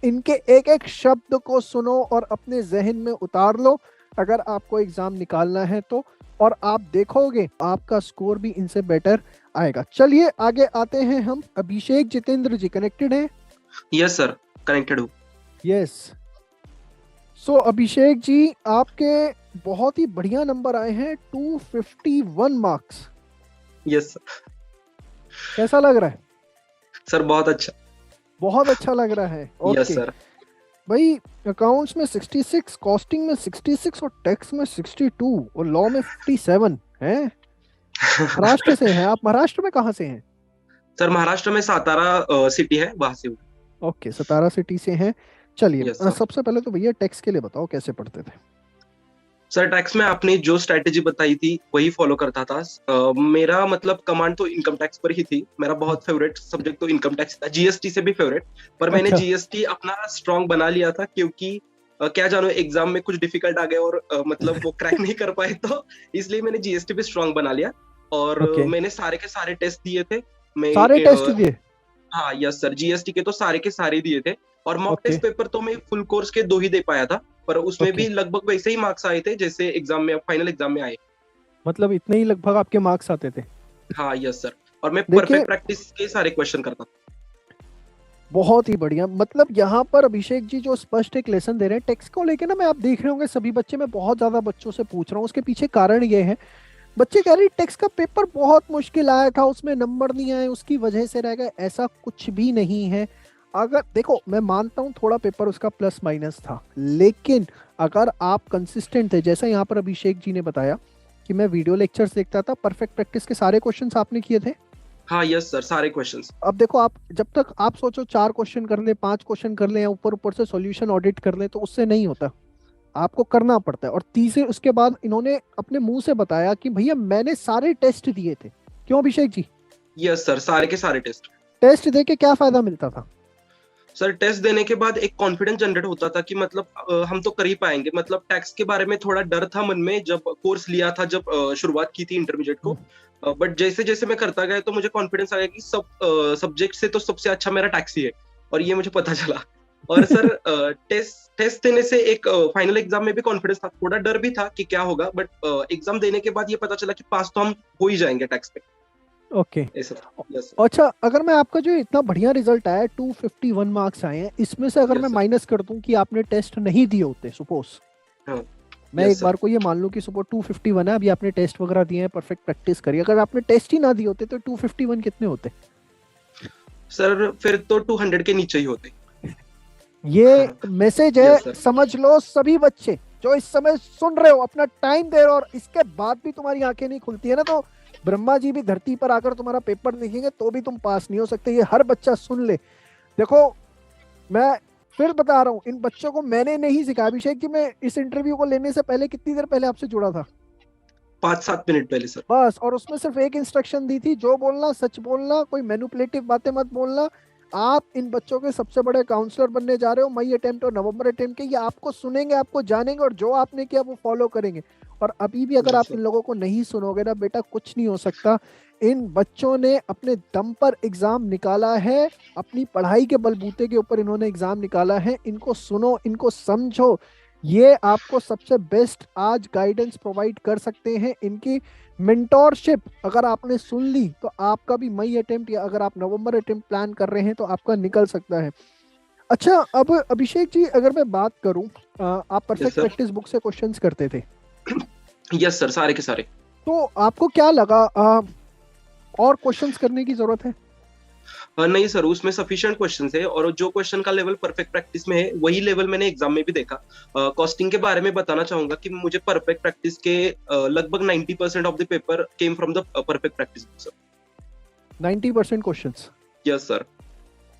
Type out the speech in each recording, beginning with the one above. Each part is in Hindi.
इनके एक एक शब्द को सुनो और अपने जहन में उतार लो अगर आपको एग्जाम निकालना है तो, और आप देखोगे आपका स्कोर भी इनसे बेटर आएगा। चलिए आगे आते हैं हम। अभिषेक जितेंद्र जी कनेक्टेड हैं? यस सर, कनेक्टेड हूँ। यस। सो अभिषेक जी, आपके बहुत ही बढ़िया नंबर आए हैं, 251 मार्क्स। Yes sir. कैसा लग रहा है? सर बहुत अच्छा। बहुत अच्छा लग रहा है। Yes okay sir. भाई, अकाउंट्स में 66, कॉस्टिंग में 66 और टैक्स में 62 और लॉ में 57 है। महाराष्ट्र से हैं आप? महाराष्ट्र में कहाँ से हैं? सर महाराष्ट्र में सातारा सिटी है, वहां से हूँ। ओके, सतारा सिटी से हैं। चलिए यस सर। सबसे पहले तो भैया टैक्स के लिए बताओ कैसे पढ़ते थे? सर टैक्स में आपने जो स्ट्रैटेजी बताई थी वही फॉलो करता था। मेरा मतलब कमांड तो इनकम टैक्स पर ही थी। मेरा बहुत फेवरेट सब्जेक्ट तो इनकम टैक्स था, जीएसटी से भी फेवरेट। पर मैंने अच्छा। जीएसटी अपना स्ट्रांग बना लिया था, क्योंकि क्या जानो एग्जाम में कुछ डिफिकल्ट आ गए और मतलब वो क्रैक नहीं कर पाए, तो इसलिए मैंने जीएसटी भी स्ट्रांग बना लिया। और ओके, मैंने सारे के सारे टेस्ट दिए थे। मैं सारे टेस्ट दिए? हाँ यस सर, जीएसटी के तो सारे के सारे दिए थे। और मॉक ओके टेस्ट पेपर तो मैं फुल कोर्स के 2 ही दे पाया था, पर उसमें ओके, भी लगभग वैसे ही मार्क्स आए थे जैसे एग्जाम में, फाइनल एग्जाम में आए। मतलब इतने ही लगभग आपके मार्क्स आते थे? हाँ यस सर। और मैं देखिए परफेक्ट प्रैक्टिस के सारे क्वेश्चन करता था। बहुत ही बढ़िया। मतलब यहाँ पर अभिषेक जी जो स्पष्ट एक लेसन दे रहे हैं टेक्स्ट को लेके ना, मैं आप देख रहे होंगे सभी बच्चे, मैं बहुत ज्यादा बच्चों से पूछ रहा हूँ, उसके पीछे कारण ये है, बच्चे कह रहे टेक्स्ट का पेपर बहुत मुश्किल आया था, उसमें नंबर नहीं आए, उसकी वजह से रह गए। ऐसा कुछ भी नहीं है। अगर देखो, मैं मानता हूँ थोड़ा पेपर उसका प्लस माइनस था, लेकिन अगर आप कंसिस्टेंट थे, जैसा यहाँ पर अभिषेक जी ने बताया कि मैं वीडियो लेक्चर्स देखता था, परफेक्ट प्रैक्टिस के सारे क्वेश्चंस आपने किए थे। हाँ यस सर, सारे क्वेश्चंस। अब देखो, आप जब तक आप सोचो 4 क्वेश्चन कर ले, 5 क्वेश्चन कर ले, या ऊपर ऊपर से सॉल्यूशन ऑडिट कर ले, तो उससे नहीं होता, आपको करना पड़ता है। और तीसरे उसके बाद इन्होंने अपने मुंह से बताया कि भैया मैंने सारे टेस्ट दिए थे। क्यों अभिषेक जी? यस सर, सारे के सारे टेस्ट। टेस्ट दे के क्या फायदा मिलता था? सर टेस्ट देने के बाद एक कॉन्फिडेंस जनरेट होता था कि मतलब हम तो कर ही पाएंगे। मतलब टैक्स के बारे में थोड़ा डर था मन में जब कोर्स लिया था, जब शुरुआत की थी इंटरमीडिएट को। बट जैसे जैसे मैं करता गया तो मुझे कॉन्फिडेंस आ गया कि सब सब्जेक्ट से तो सबसे अच्छा मेरा टैक्स ही है, और ये मुझे पता चला। और सर टेस्ट टेस्ट देने से एक फाइनल एग्जाम में भी कॉन्फिडेंस था, थोड़ा डर भी था कि क्या होगा, बट एग्जाम देने के बाद ये पता चला कि पास तो हम हो ही जाएंगे टैक्स पे। ओके। ऐसा। यस अच्छा, अगर मैं आपका जो इतना बढ़िया रिजल्ट आया, 251 मार्क्स आए हैं, इसमें से अगर मैं यस सर। माइनस कर दूं कि आपने टेस्ट नहीं दिए होते, सपोज हाँ मैं यस एक सर। बार को ये मान लूं कि सपोज 251 है, अभी आपने टेस्ट वगैरह दिए हैं, परफेक्ट प्रैक्टिस करी, अगर आपने टेस्ट ही ना दिए होते तो 251 कितने होते? सर फिर तो 200 के नीचे ही होते। ये मैसेज है, यस सर। समझ लो सभी बच्चे जो इस समय सुन रहे हो, अपना टाइम दे रहे हो, और इसके बाद भी तुम्हारी आंखें नहीं खुलती है ना, तो ब्रह्मा जी भी धरती पर आकर तुम्हारा पेपर लिखेंगे तो भी तुम पास नहीं हो सकते। ये हर बच्चा सुन ले। देखो, मैं फिर बता रहा हूँ, इन बच्चों को मैंने नहीं सिखाया। अभिषेक जी, मैं इस इंटरव्यू को लेने से पहले कितनी देर पहले आपसे जुड़ा था? 5-7 मिनट पहले सर। बस, और उसमें सिर्फ एक इंस्ट्रक्शन दी थी, जो बोलना सच बोलना, कोई मैनिपुलेटिव बातें मत बोलना। आप इन बच्चों के सबसे बड़े काउंसलर बनने जा रहे हो। मई अटेम्प्ट और नवंबर अटेम्प्ट के, ये आपको सुनेंगे, आपको जानेंगे, और जो आपने किया वो फॉलो करेंगे। और अभी भी अगर यस आप इन सर। लोगों को नहीं सुनोगे ना बेटा, कुछ नहीं हो सकता। इन बच्चों ने अपने दम पर एग्जाम निकाला है, अपनी पढ़ाई के बलबूते के ऊपर इन्होंने एग्जाम निकाला है। इनको सुनो, इनको समझो। ये आपको सबसे बेस्ट आज गाइडेंस प्रोवाइड कर सकते हैं। इनकी मेंटोरशिप अगर आपने सुन ली तो आपका भी मई अटेम्प्ट, या अगर आप नवंबर अटेम्प्ट प्लान कर रहे हैं तो आपका निकल सकता है। अच्छा, अब अभिषेक जी अगर मैं बात करूं, आप yes perfect sir. Practice book से क्वेश्चंस करते थे, यस सर, सारे के सारे। तो आपको क्या लगा, और क्वेश्चंस करने की जरूरत है? नहीं सर, उसमें सफिशिएंट क्वेश्चन है, और जो क्वेश्चन का लेवल परफेक्ट प्रैक्टिस में है वही लेवल मैंने एग्जाम में भी देखा। कॉस्टिंग के बारे में बताना चाहूंगा कि मुझे परफेक्ट प्रैक्टिस के लगभग 90% of the paper came from the perfect practice book sir. 90% questions? Yes sir.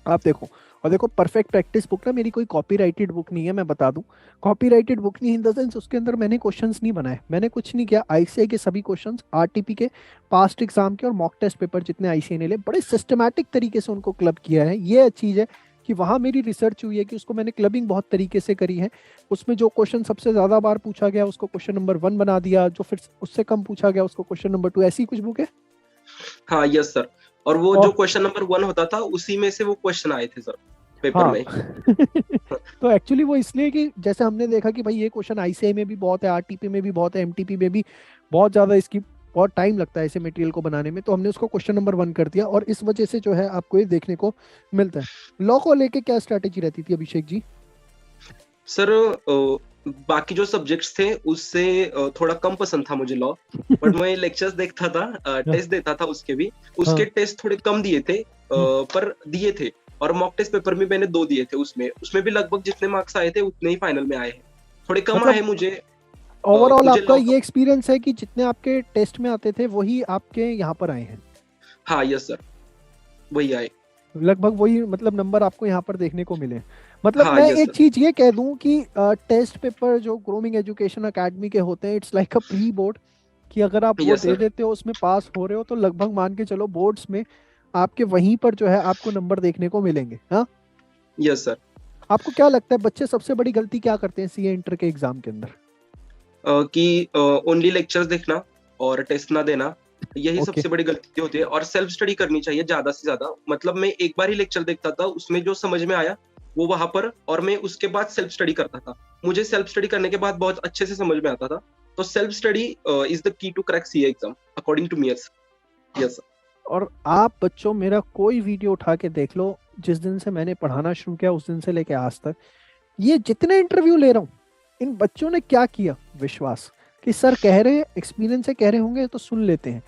आप देखो, और देखो परफेक्ट प्रैक्टिस बुक ना मेरी कोई कॉपीराइटेड बुक नहीं है, मैं बता दूं। कॉपीराइटेड बुक नहीं इन द सेंस, उसके अंदर मैंने क्वेश्चंस नहीं बनाए, मैंने कुछ नहीं किया। आईसीआई के सभी क्वेश्चंस, आरटीपी के पास्ट एग्जाम के और मॉक टेस्ट पेपर जितने आईसीआई ने लिए, बड़े सिस्टमैटिक तरीके से उनको क्लब किया है। ये चीज है कि वहां मेरी रिसर्च हुई है, कि उसको मैंने क्लबिंग बहुत तरीके से करी है। उसमें जो क्वेश्चन सबसे ज्यादा बार पूछा गया उसको क्वेश्चन नंबर 1 बना दिया, जो फिर उससे कम पूछा गया उसको क्वेश्चन नंबर 2, ऐसी कुछ बुक है। हाँ यस सर। और वो और जो क्वेश्चन नंबर 1 होता था उसी में से वो क्वेश्चन आए थे सर। पेपर हाँ। में। तो एक्चुअली वो इसलिए कि जैसे हमने देखा कि भाई ये क्वेश्चन आईसीआई में भी बहुत है, आरटीपी में भी बहुत है, एमटीपी में भी बहुत ज्यादा इसकी बहुत टाइम लगता है ऐसे मटेरियल को बनाने में, तो हमने उसको क्वेश्चन नंबर 1 कर दिया, और इस वजह से जो है आपको ये देखने को मिलता है। लॉ को लेके क्या स्ट्रैटेजी रहती थी अभिषेक जी? सर बाकी जो सब्जेक्ट्स थे उससे थोड़ा कम पसंद था मुझे लॉ, बट मैं लेक्चर्स देखता था, हाँ। टेस्ट देता था उसके भी। उसके हाँ। टेस्ट थोड़े कम दिए थे, हम्म, पर दिए थे। और मॉक टेस्ट पेपर में मैंने 2 दिए थे, उसमें उसमें भी लगभग जितने मार्क्स आए थे उतने ही फाइनल में आए हैं। थोड़े कम आए मतलब मुझे। ओवरऑल मुझे आपका लॉ ये एक्सपीरियंस है कि जितने आपके टेस्ट में आते थे वही आपके यहाँ पर आए हैं? हाँ यस सर, वही आए। लगभग वही मतलब नंबर आपको यहाँ पर देखने को मिले। मतलब हाँ मैं यस एक सर। चीज ये कह दूं कि टेस्ट पेपर जो ग्रूमिंग एजुकेशन एकेडमी के होते हैं, it's like a pre board, कि अगर आप वो यस दे सर। देते हो उसमें पास हो रहे हो तो लगभग मान के चलो बोर्ड्स में आपके वहीं पर जो है आपको नंबर देखने को मिलेंगे। हाँ। Yes sir. आपको क्या लगता है बच्चे सबसे बड़ी गलती क्या करते हैं सीए इंटर के एग्जाम के अंदर? कि ओनली लेक्चर्स देखना और टेस्ट ना देना, यही ओके। सबसे बड़ी गलती होती है। और सेल्फ स्टडी करनी चाहिए ज्यादा से ज्यादा। मतलब मैं एक बार ही लेक्चर देखता था, उसमें जो समझ में आया वो वहां पर, और मैं उसके बाद सेल्फ स्टडी करता था। मुझे सेल्फ स्टडी करने के बाद बहुत अच्छे से समझ में आता था। तो self study is the key to crack CA exam according to me. Yes. Yes. और आप बच्चों मेरा कोई वीडियो उठा के देख लो, जिस दिन से मैंने पढ़ाना शुरू किया उस दिन से लेके आज तक, ये जितने इंटरव्यू ले रहा हूँ, इन बच्चों ने क्या किया, विश्वास कि सर कह रहे हैं, एक्सपीरियंस से कह रहे होंगे तो सुन लेते हैं,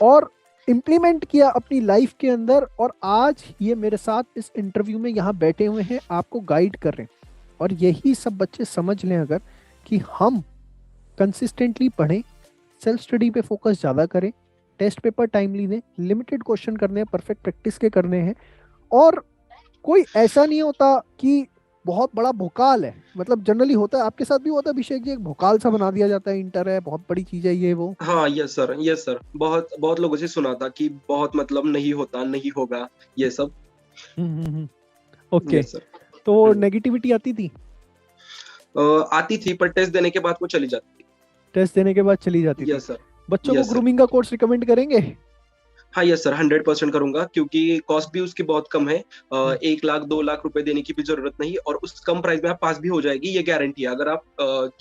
और इम्प्लीमेंट किया अपनी लाइफ के अंदर, और आज ये मेरे साथ इस इंटरव्यू में यहाँ बैठे हुए हैं, आपको गाइड कर रहे हैं। और यही सब बच्चे समझ लें अगर, कि हम कंसिस्टेंटली पढ़ें, सेल्फ स्टडी पे फोकस ज़्यादा करें, टेस्ट पेपर टाइमली दें, लिमिटेड क्वेश्चन करने हैं, परफेक्ट प्रैक्टिस के करने हैं, और कोई ऐसा नहीं होता कि बहुत बड़ा भोकाल है, मतलब जनरली होता है, आपके साथ भी होता है अभिषेक जी, एक भोकाल सा बना दिया जाता है, इंटर है बहुत बड़ी चीज है ये वो। हाँ यस सर, यस सर। बहुत बहुत लोगों से सुना था कि बहुत मतलब नहीं होता, नहीं होगा, ये सब। ओके। Yes sir. तो नेगेटिविटी आती थी? आती थी, पर टेस्ट देने के बाद वो चली जाती टेस्ट देने के बाद चली जाती थी। थी। Yes sir. बच्चों को यस सर। ग्रूमिंग का कोर्स रिकमेंड करेंगे? हाँ यस सर, 100% करूंगा, क्योंकि कॉस्ट भी उसकी बहुत कम है। हम्म, 1 लाख 2 लाख रुपए देने की भी जरूरत नहीं, और उस कम प्राइस में आप पास भी हो जाएगी, ये गारंटी है। अगर आप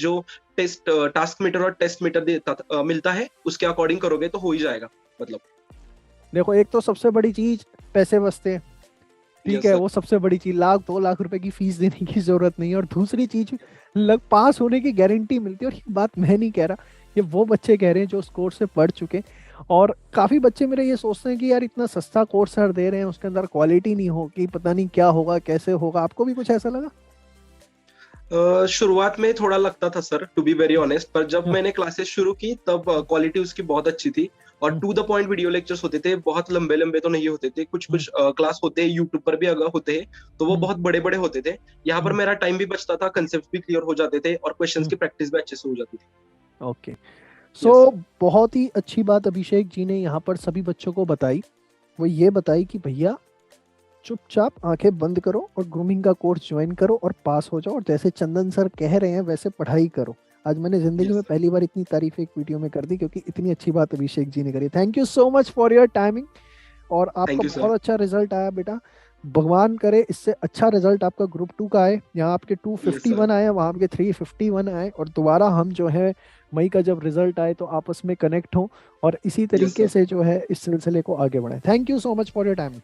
जो टेस्ट टास्क मीटर और टेस्ट मीटर मिलता है उसके अकॉर्डिंग करोगे तो हो ही जाएगा, मतलब। देखो एक तो सबसे बड़ी चीज, पैसे बचते हैं, ठीक यस है, सर। वो सबसे बड़ी चीज, 1 लाख 2 लाख रुपए की फीस देने की जरूरत नहीं है, और दूसरी चीज लग पास होने की गारंटी मिलती है। और ये बात मैं नहीं कह रहा, ये वो बच्चे कह रहे हैं जो उस कोर्स से पढ़ चुके हैं। और काफी बच्चे मेरे ये सोचते हैं कि यार इतना सस्ता कोर्स सर दे रहे हैं, उसके अंदर क्वालिटी नहीं होगी, पता नहीं क्या होगा कैसे होगा। आपको भी कुछ ऐसा लगा? शुरुआत में थोड़ा लगता था sir, to be very honest, पर जब हाँ, मैंने क्लासेस शुरू की तब क्वालिटी उसकी बहुत अच्छी थी। और हम्म, to the point video lectures होते थे, बहुत लंबे लंबे तो नहीं होते थे। कुछ हम्म, कुछ क्लास होते हैं यूट्यूब पर भी अगर होते हैं तो वो हम्म, बहुत बड़े बड़े होते थे। यहाँ पर हम्म, मेरा टाइम भी बचता था, कंसेप्ट भी क्लियर हो जाते थे, और क्वेश्चंस हम्म। की प्रैक्टिस भी अच्छे से हो जाती थी। ओके। So yes. बहुत ही अच्छी बात अभिषेक जी ने यहाँ पर सभी बच्चों को बताई, वो ये बताई कि भैया चुपचाप आंखें बंद करो और ग्रूमिंग का कोर्स ज्वाइन करो और पास हो जाओ, और जैसे चंदन सर कह रहे हैं वैसे पढ़ाई करो। आज मैंने जिंदगी यस में सर। पहली बार इतनी तारीफ एक वीडियो में कर दी, क्योंकि इतनी अच्छी बात अभिषेक जी ने करी। Thank you so much for your timing, और आपका थैंक यू बहुत सर। अच्छा रिजल्ट आया बेटा। भगवान करे इससे अच्छा रिजल्ट आपका ग्रुप 2 का आए, यहाँ आपके यस सर। 251 आए, वहाँ आपके 351 आए, और दोबारा हम जो है मई का जब रिजल्ट आए तो आपस में कनेक्ट हों, और इसी यस तरीके सर। से जो है इस सिलसिले को आगे बढ़ाएं। Thank you so much for your time.